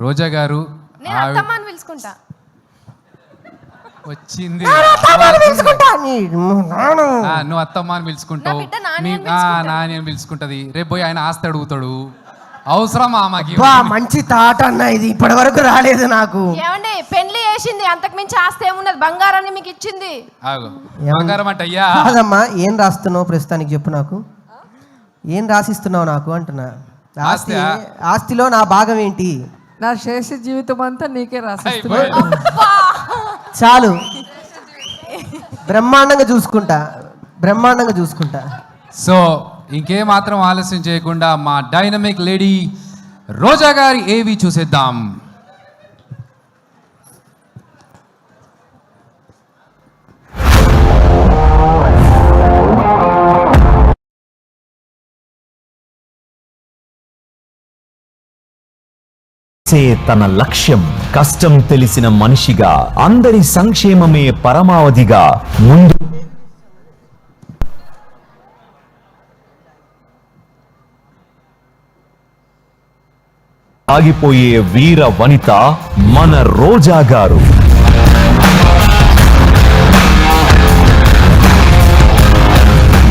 రోజా గారు పిలుచుకుంటా వచ్చింది. నువ్వు అత్తమ్మ అని పిలుచుకుంటావు, నాని అని పిలుచుకుంటది. రేపు పోయి ఆయన ఆస్తి అడుగుతాడు. అవసరమా మాకి? మంచి తాట అన్న ఇది, ఇప్పటి వరకు రాలేదు నాకు. ఏమండి పెళ్లి చేసింది, అంతకు మించి ఆస్తి ఏమున్నది? బంగారాన్ని మీకు ఇచ్చింది. బంగారం అంటే అయ్యా కాదమ్మా, ఏం రాస్తున్నావు ప్రస్తుతానికి చెప్పు నాకు. ఏం రాసిస్తున్నావు నాకు అంటున్నా. ఆస్తిలో నా భాగం ఏంటి? నా శేష జీవితం అంతా నీకే రాసిస్తున్నా. చాలు, బ్రహ్మాండంగా చూసుకుంటా. సో ఇంకేమాత్రం ఆలస్యం చేయకుండా మా డైనమిక్ లేడీ రోజా గారి ఏవి చూసేద్దాం. తన లక్ష్యం కష్టం తెలిసిన మనిషిగా, అందరి సంక్షేమమే పరమావధిగా ముందు ఆగిపోయే వీర వనిత మన రోజా గారు.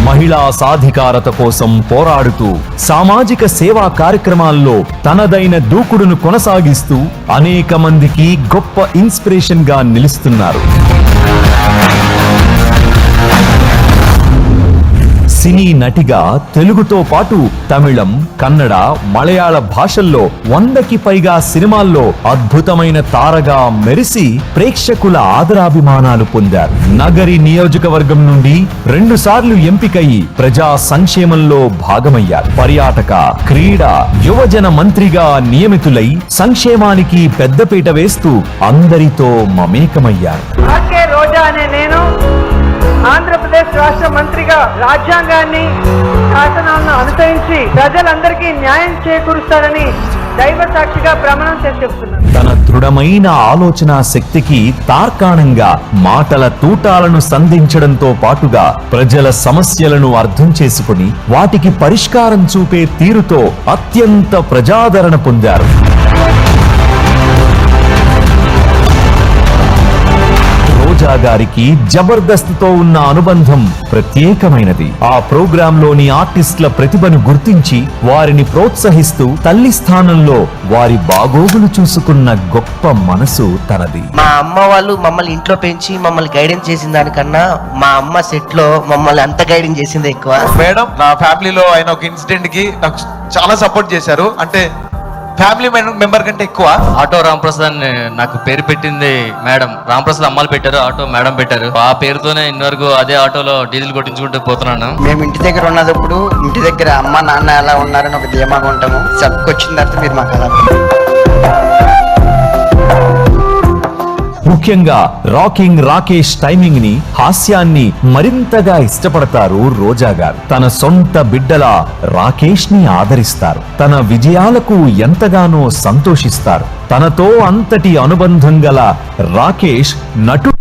మహిళా సాధికారత కోసం పోరాడుతూ సామాజిక సేవా కార్యక్రమాల్లో తనదైన దూకుడును కొనసాగిస్తూ అనేక మందికి గొప్ప ఇన్స్పిరేషన్ గా నిలుస్తున్నారు. సినీ నటిగా తెలుగుతో పాటు తమిళం, కన్నడ, మలయాళ భాషల్లో 100కి పైగా సినిమాల్లో అద్భుతమైన తారగా మెరిసి ప్రేక్షకుల ఆదరాభిమానాలు పొందారు. నగరి నియోజకవర్గం నుండి 2 సార్లు ఎంపికయి ప్రజా సంక్షేమంలో భాగమయ్యారు. పర్యాటక, క్రీడా, యువజన మంత్రిగా నియమితులై సంక్షేమానికి పెద్దపీట వేస్తూ అందరితో మమేకమయ్యారు. ఆంధ్రప్రదేశ్ రాష్ట్ర మంత్రిగా రాజ్యాంగాన్ని, శాసనాలను అనుసరించి ప్రజలందరికీ న్యాయం చేకూరుస్తారని దైవ సాక్షిగా ప్రమాణం చేసి చెప్తున్నారు. తన దృఢమైన ఆలోచన శక్తికి తార్కాణంగా మాటల తూటాలను సంధించడంతో పాటుగా ప్రజల సమస్యలను అర్థం చేసుకుని వాటికి పరిష్కారం చూపే తీరుతో అత్యంత ప్రజాదరణ పొందారు. రోజా గారికి జబర్దస్త్ ఉన్న అనుబంధం ప్రత్యేకమైనది. ఆ ప్రోగ్రామ్ లోని ఆర్టిస్టుల ప్రతిభను గుర్తించి వారిని ప్రోత్సహిస్తూ తల్లి స్థానంలో వారి బాగోగులు చూసుకున్న గొప్ప మనసు తనది. మా అమ్మ వాళ్ళు మమ్మల్ని ఇంట్లో పెంచి మమ్మల్ని గైడెన్స్ చేసిన దానికన్నా మా అమ్మ సెట్ లో మమ్మల్ని అంత గైడెన్స్ చేసింది ఎక్కువ. మేడం, నా ఫ్యామిలీలో ఆయన ఒక ఇన్సిడెంట్ కి నాకు చాలా సపోర్ట్ చేశారు. అంటే ఫ్యామిలీ మెంబర్ కంటే ఎక్కువ. ఆటో రాంప్రసాద్ నాకు పేరు పెట్టింది మేడం. రాంప్రసాద్ అమ్మాలు పెట్టారు, ఆటో మేడం పెట్టారు. ఆ పేరుతోనే ఇన్నవరకు అదే ఆటోలో డీజిల్ కొట్టించుకుంటూ పోతున్నాను. మేము ఇంటి దగ్గర ఉన్నప్పుడు ఇంటి దగ్గర అమ్మ నాన్న ఎలా ఉన్నారని ఒక ధీమాగా ఉంటాము. సబ్కొచ్చిన తర్వాత మీరు మాకు అలా. ముఖ్యంగా రాకింగ్ రాకేష్ టైమింగ్ ని, హాస్యాన్ని మరింతగా ఇష్టపడతారు రోజా గారు. తన సొంత బిడ్డలా రాకేష్ ని ఆదరిస్తారు. తన విజయాలకు ఎంతగానో సంతోషిస్తారు. తనతో అంతటి అనుబంధం గల రాకేష్ నటు.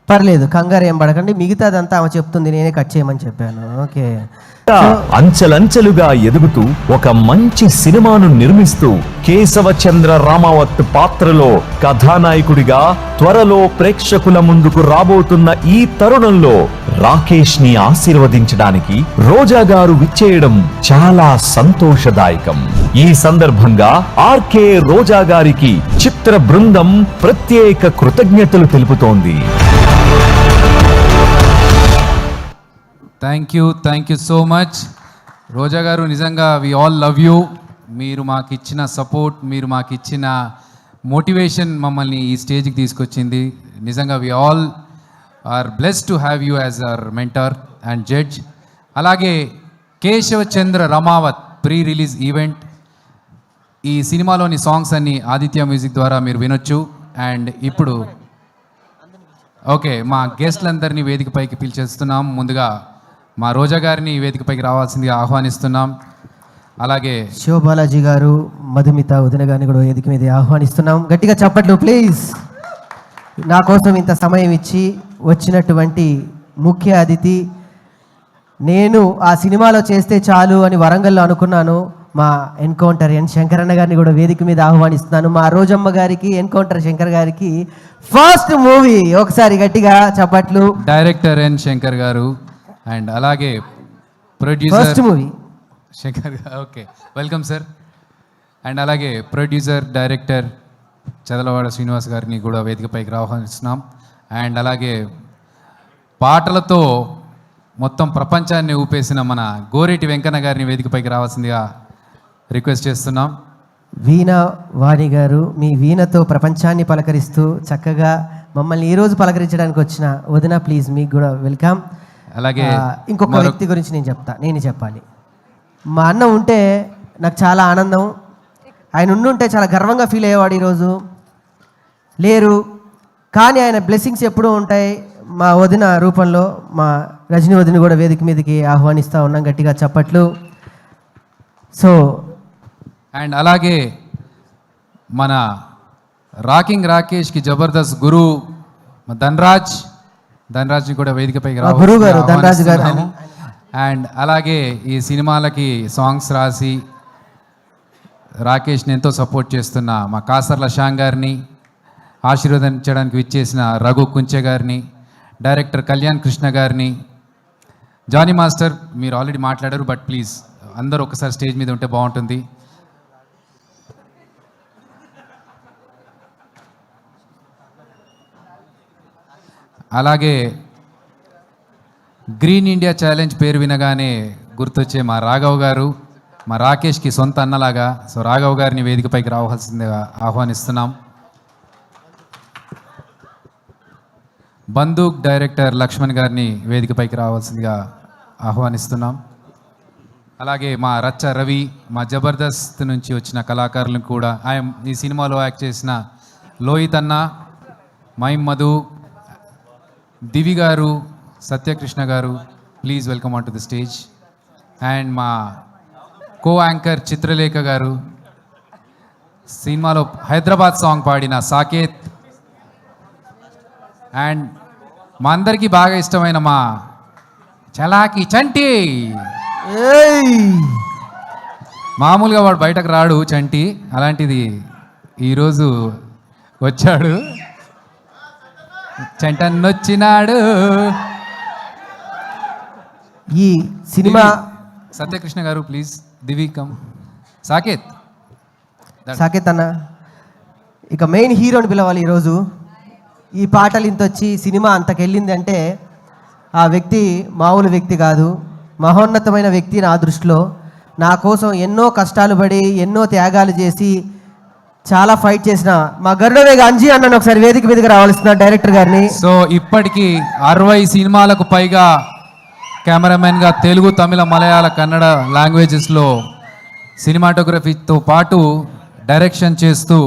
పర్లేదు, కంగారు ఏం పడకండి, మిగతాదంతా ఆమె చెప్తుంది, నేనే కట్ చేయమని చెప్పాను. ఓకే. అంచెలంచెలుగా ఎదుగుతూ ఒక మంచి సినిమాను నిర్మిస్తూ కేశవచంద్ర రామావత్ పాత్రలో కథానాయకుడిగా త్వరలో ప్రేక్షకుల ముందుకు రాబోతున్న ఈ తరుణంలో రాకేష్ ని ఆశీర్వదించడానికి రోజా గారు విచ్చేయడం చాలా సంతోషదాయకం. ఈ సందర్భంగా ఆర్కే రోజా గారికి చిత్ర బృందం ప్రత్యేక కృతజ్ఞతలు తెలుపుతోంది. థ్యాంక్ యూ సో మచ్ రోజా గారు. నిజంగా వి ఆల్ లవ్ యూ. మీరు మాకు ఇచ్చిన సపోర్ట్, మీరు మాకు ఇచ్చిన మోటివేషన్ మమ్మల్ని ఈ స్టేజ్కి తీసుకొచ్చింది. నిజంగా we all are blessed to have you as our mentor and judge. అలాగే Keshav Chandra Ramavath pre release event, ఈ సినిమాలోని సాంగ్స్ అన్ని ఆదిత్య మ్యూజిక్ ద్వారా మీరు వినొచ్చు. అండ్ ఇప్పుడు ఓకే, మా గెస్ట్లందరినీ వేదికపైకి పిలిచేస్తున్నాం. ముందుగా మా రోజా గారిని వేదికపైకి రావాల్సిందిగా ఆహ్వానిస్తున్నాం. అలాగే శివబాలాజీ గారు, మధుమిత వదిన గారిని కూడా వేదిక మీద ఆహ్వానిస్తున్నాం. గట్టిగా చప్పట్లు ప్లీజ్. నా కోసం ఇంత సమయం ఇచ్చి వచ్చినటువంటి ముఖ్య అతిథి. నేను ఆ సినిమాలో చేస్తే చాలు అని వరంగల్లో అనుకున్నాను. మా ఎన్కౌంటర్ ఎన్ శంకర్ అన్న గారిని కూడా వేదిక మీద ఆహ్వానిస్తున్నాను. మా రోజమ్మ గారికి, ఎన్కౌంటర్ శంకర్ గారికి ఫస్ట్ మూవీ. ఒకసారి గట్టిగా చప్పట్లు. డైరెక్టర్ ఎన్ శంకర్ గారు అండ్ అలాగే ప్రొడ్యూసర్ ఫస్ట్ మూవీ శంకర్ గారు. Okay, welcome sir. అండ్ అలాగే ప్రొడ్యూసర్ డైరెక్టర్ చదలవాడ శ్రీనివాస్ గారిని కూడా వేదికపైకి ఆహ్వానిస్తున్నాం. అండ్ అలాగే పాటలతో మొత్తం ప్రపంచాన్ని ఊపేసిన మన గోరేటి వెంకన్న గారిని వేదికపైకి రావాల్సిందిగా రిక్వెస్ట్ చేస్తున్నాం. వీణ వాణి గారు, మీ వీణతో ప్రపంచాన్ని పలకరిస్తూ చక్కగా మమ్మల్ని ఈరోజు పలకరించడానికి వచ్చిన వదిన, ప్లీజ్ మీకు కూడా వెల్కమ్. అలాగే ఇంకొక వ్యక్తి గురించి నేను చెప్పాలి. మా అన్న ఉంటే నాకు చాలా ఆనందం. ఆయన ఉండుంటే చాలా గర్వంగా ఫీల్ అయ్యేవాడు. ఈరోజు లేరు, కానీ ఆయన బ్లెస్సింగ్స్ ఎప్పుడూ ఉంటాయి. మా వదిన రూపంలో మా రజనీ వదిన కూడా వేదిక మీదకి ఆహ్వానిస్తూ ఉన్నాం. గట్టిగా చప్పట్లు. సో అండ్ అలాగే మన రాకింగ్ రాకేష్కి జబర్దస్త్ గురు ధనరాజ్ని కూడా వేదికపైకి గురువు గారు ధనరాజ్ గారు. అండ్ అలాగే ఈ సినిమాలకి సాంగ్స్ రాసి రాకేష్ని ఎంతో సపోర్ట్ చేస్తున్న మా కాసర్ల షాంగ్ గారిని, ఆశీర్వదించడానికి విచ్చేసిన రఘు కుంచె గారిని, డైరెక్టర్ కళ్యాణ్ కృష్ణ గారిని, జానీ మాస్టర్ మీరు ఆల్రెడీ మాట్లాడారు, బట్ ప్లీజ్ అందరూ ఒకసారి స్టేజ్ మీద ఉంటే బాగుంటుంది. అలాగే గ్రీన్ ఇండియా ఛాలెంజ్ పేరు వినగానే గుర్తొచ్చే మా రాఘవ్ గారు, మా రాకేష్కి సొంత అన్నలాగా. సో రాఘవ్ గారిని వేదికపైకి రావాల్సిందిగా ఆహ్వానిస్తున్నాం. బందూక్ డైరెక్టర్ లక్ష్మణ్ గారిని వేదికపైకి రావాల్సిందిగా ఆహ్వానిస్తున్నాం. అలాగే మా రచ్చ రవి, మా జబర్దస్త్ నుంచి వచ్చిన కళాకారులను కూడా, ఆయన ఈ సినిమాలో యాక్ట్ చేసిన లోహిత్ అన్న, మైమ్ మధు, దివి గారు, సత్యకృష్ణ గారు, please welcome on to the stage. And మా కో యాంకర్ చిత్రలేఖ గారు, సినిమాలో హైదరాబాద్ సాంగ్ పాడిన సాకేత్, అండ్ మా అందరికీ బాగా ఇష్టమైన మా చలాకి చంటి. మామూలుగా వాడు బయటకు రాడు చంటి, అలాంటిది ఈరోజు వచ్చాడు. చంటన్నొచ్చినాడు. ఈ సినిమా సత్యకృష్ణ గారు ప్లీజ్. Divi come. సాకేత్ అన్న, ఇక మెయిన్ హీరోని పిలవాలి ఈరోజు. ఈ పాటలు ఇంత వచ్చి సినిమా అంతకెళ్ళింది అంటే ఆ వ్యక్తి మామూలు వ్యక్తి కాదు, మహోన్నతమైన వ్యక్తి నా దృష్టిలో. నా కోసం ఎన్నో కష్టాలు పడి, ఎన్నో త్యాగాలు చేసి, చాలా ఫైట్ చేసిన మా గరుడవేగ అంజీ అన్నను ఒకసారి వేదిక మీదకి రావాల్సిన డైరెక్టర్ గారిని. సో ఇప్పటికీ 60 సినిమాలకు పైగా కెమెరామెన్గా తెలుగు, తమిళ, మలయాళ, కన్నడ లాంగ్వేజెస్లో సినిమాటోగ్రఫీతో పాటు డైరెక్షన్ చేస్తూ